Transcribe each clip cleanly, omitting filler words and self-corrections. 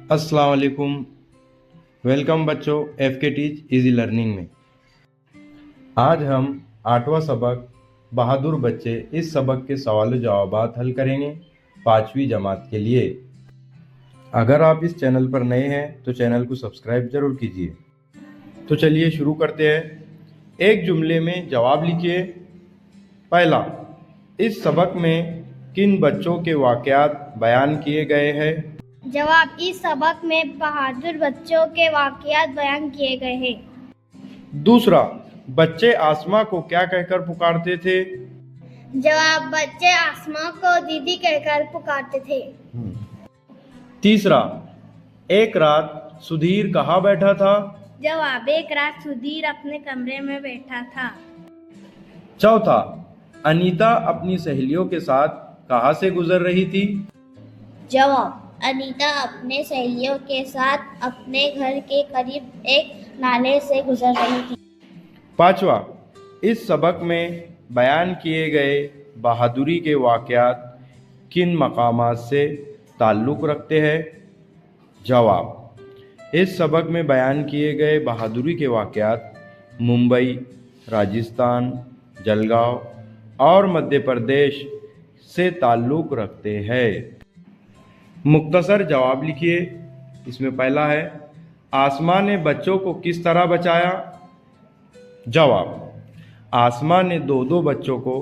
अस्सलाम वालेकुम। वेलकम बच्चों एफ के टीच इजी लर्निंग में। आज हम 8वां सबक बहादुर बच्चे इस सबक के सवाल जवाबात हल करेंगे 5वीं जमात के लिए। अगर आप इस चैनल पर नए हैं तो चैनल को सब्सक्राइब जरूर कीजिए। तो चलिए शुरू करते हैं। एक जुमले में जवाब लिखिए। पहला, इस सबक में किन बच्चों के वाकयात बयान किए गए हैं? जवाब, इस सबक में बहादुर बच्चों के वाकयात बयान किए गए हैं। दूसरा, बच्चे आसमां को क्या कहकर पुकारते थे? जवाब, बच्चे आसमां को दीदी कहकर पुकारते थे। तीसरा, एक रात सुधीर कहाँ बैठा था? जवाब, एक रात सुधीर अपने कमरे में बैठा था। चौथा, अनीता अपनी सहेलियों के साथ कहाँ से गुजर रही थी? जवाब, अनीता अपने सहेलियों के साथ अपने घर के करीब एक नाले से गुजर रही थी। पांचवा, इस सबक में बयान किए गए बहादुरी के वाकयात किन मकामात से ताल्लुक़ रखते हैं? जवाब, इस सबक में बयान किए गए बहादुरी के वाकयात मुंबई, राजस्थान, जलगांव और मध्य प्रदेश से ताल्लुक़ रखते हैं। मुख्तसर जवाब लिखिए। इसमें पहला है, आसमां ने बच्चों को किस तरह बचाया? जवाब, आसमां ने दो बच्चों को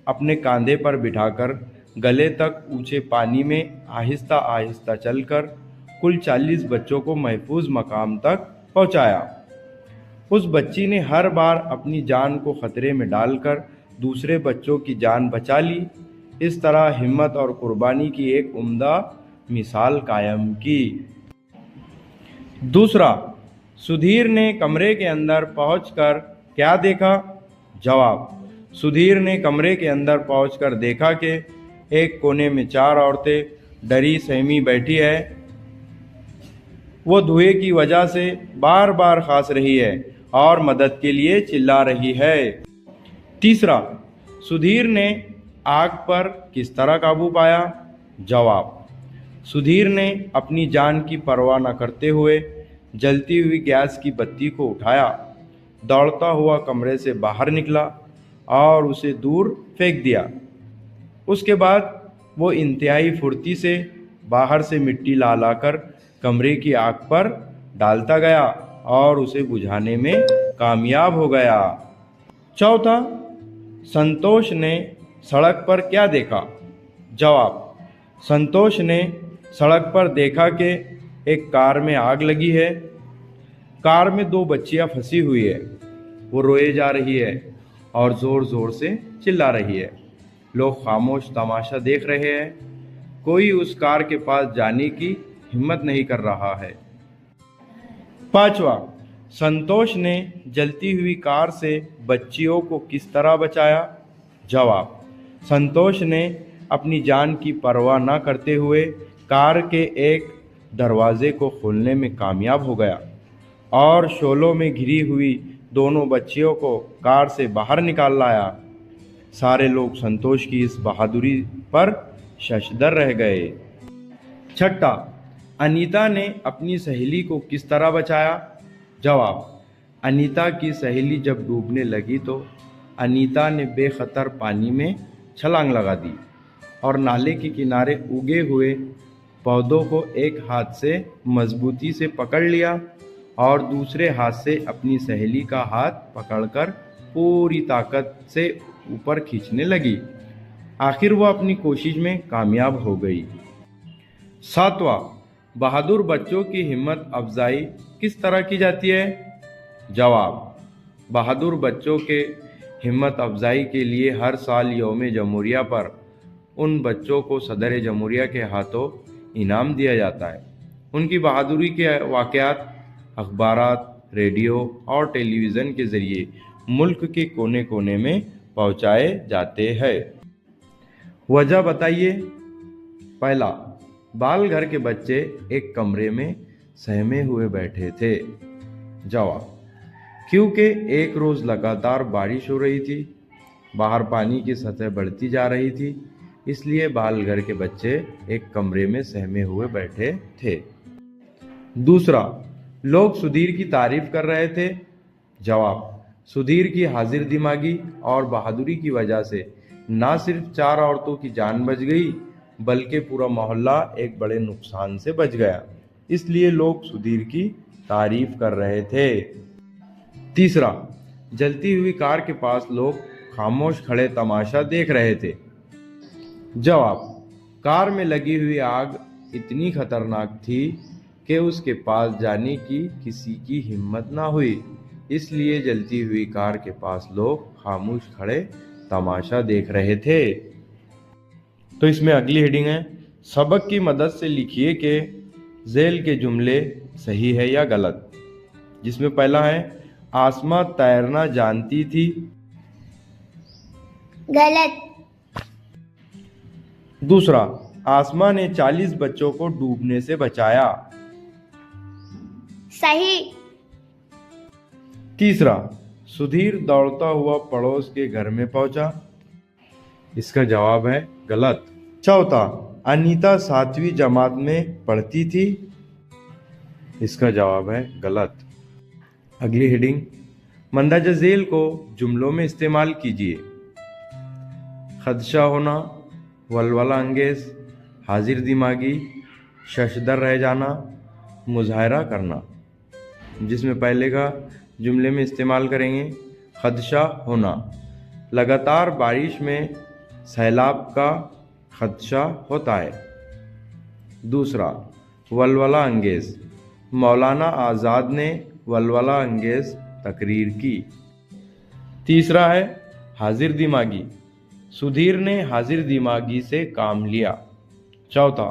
अपने कंधे पर बिठाकर गले तक ऊंचे पानी में आहिस्ता आहिस्ता चलकर कुल 40 बच्चों को महफूज मकाम तक पहुंचाया। उस बच्ची ने हर बार अपनी जान को खतरे में डालकर दूसरे बच्चों की जान बचा ली। इस तरह हिम्मत और कुर्बानी की एक उम्दा मिसाल कायम की। दूसरा, सुधीर ने कमरे के अंदर पहुंचकर क्या देखा? जवाब, सुधीर ने कमरे के अंदर पहुंचकर देखा कि एक कोने में 4 औरतें डरी सहमी बैठी है। वो धुएं की वजह से बार बार खांस रही है और मदद के लिए चिल्ला रही है। तीसरा, सुधीर ने आग पर किस तरह काबू पाया? जवाब, सुधीर ने अपनी जान की परवाह न करते हुए जलती हुई गैस की बत्ती को उठाया, दौड़ता हुआ कमरे से बाहर निकला और उसे दूर फेंक दिया। उसके बाद वो इंतहाई फुर्ती से बाहर से मिट्टी ला लाकर कमरे की आग पर डालता गया और उसे बुझाने में कामयाब हो गया। चौथा, संतोष ने सड़क पर क्या देखा? जवाब, संतोष ने सड़क पर देखा कि एक कार में आग लगी है। कार में 2 बच्चियां फंसी हुई है। वो रोए जा रही है और ज़ोर ज़ोर से चिल्ला रही है। लोग खामोश तमाशा देख रहे हैं। कोई उस कार के पास जाने की हिम्मत नहीं कर रहा है। पांचवा, संतोष ने जलती हुई कार से बच्चियों को किस तरह बचाया? जवाब, संतोष ने अपनी जान की परवाह न करते हुए कार के एक दरवाजे को खोलने में कामयाब हो गया और शोलों में घिरी हुई दोनों बच्चियों को कार से बाहर निकाल लाया। सारे लोग संतोष की इस बहादुरी पर शशदर रह गए। छठा, अनीता ने अपनी सहेली को किस तरह बचाया? जवाब, अनीता की सहेली जब डूबने लगी तो अनीता ने बेखतर पानी में छलांग लगा दी और नाले के किनारे उगे हुए पौधों को एक हाथ से मजबूती से पकड़ लिया और दूसरे हाथ से अपनी सहेली का हाथ पकड़कर पूरी ताकत से ऊपर खींचने लगी। आखिर वह अपनी कोशिश में कामयाब हो गई। सातवां, बहादुर बच्चों की हिम्मत अफजाई किस तरह की जाती है? जवाब, बहादुर बच्चों के हिम्मत अफजाई के लिए हर साल यौम जमहूरिया पर उन बच्चों को सदर जमहूरिया के हाथों इनाम दिया जाता है। उनकी बहादुरी के वाकयात अखबारात, रेडियो और टेलीविज़न के ज़रिए मुल्क के कोने कोने में पहुंचाए जाते हैं। वजह बताइए। पहला, बाल घर के बच्चे एक कमरे में सहमे हुए बैठे थे। जवाब, क्योंकि एक रोज़ लगातार बारिश हो रही थी, बाहर पानी की सतह बढ़ती जा रही थी, इसलिए बाल घर के बच्चे एक कमरे में सहमे हुए बैठे थे। दूसरा, लोग सुधीर की तारीफ कर रहे थे। जवाब, सुधीर की हाजिर दिमागी और बहादुरी की वजह से ना सिर्फ 4 औरतों की जान बच गई बल्कि पूरा मोहल्ला एक बड़े नुकसान से बच गया, इसलिए लोग सुधीर की तारीफ कर रहे थे। तीसरा, जलती हुई कार के पास लोग खामोश खड़े तमाशा देख रहे थे। जवाब, कार में लगी हुई आग इतनी खतरनाक थी कि उसके पास जाने की किसी की हिम्मत ना हुई, इसलिए जलती हुई कार के पास लोग खामोश खड़े तमाशा देख रहे थे। तो इसमें अगली हेडिंग है, सबक की मदद से लिखिए कि झेल के जुमले सही है या गलत। जिसमें पहला है, आसमा तैरना जानती थी। गलत। दूसरा, आसमा ने 40 बच्चों को डूबने से बचाया। सही। तीसरा, सुधीर दौड़ता हुआ पड़ोस के घर में पहुंचा। इसका जवाब है गलत। चौथा, अनीता 7वीं जमात में पढ़ती थी। इसका जवाब है गलत। अगली हेडिंग, मंदाजा झेल को जुमलों में इस्तेमाल कीजिए। खदशा होना, वलवला अंगेज, हाजिर दिमागी, शशदर रह जाना, मुजाहरा करना। जिसमें पहले का जुमले में इस्तेमाल करेंगे, खदशा होना, लगातार बारिश में सैलाब का खदशा होता है। दूसरा, वलवला अंगेज, मौलाना आज़ाद ने वलवला अंगेज तकरीर की। तीसरा है हाजिर दिमागी, सुधीर ने हाजिर दिमागी से काम लिया। चौथा,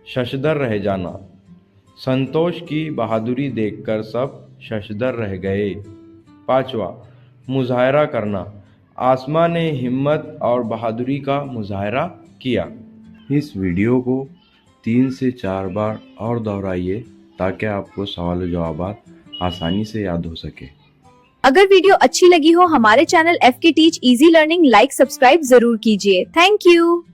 शशदर रह जाना, संतोष की बहादुरी देखकर सब शशदर रह गए। पांचवा, मुजाहरा करना, आसमा ने हिम्मत और बहादुरी का मुजाहरा किया। इस वीडियो को 3 से 4 बार और दोहराइए ताकि आपको सवाल जवाबात आसानी से याद हो सके। अगर वीडियो अच्छी लगी हो हमारे channel FK teach easy learning like subscribe जरूर कीजिए। Thank you.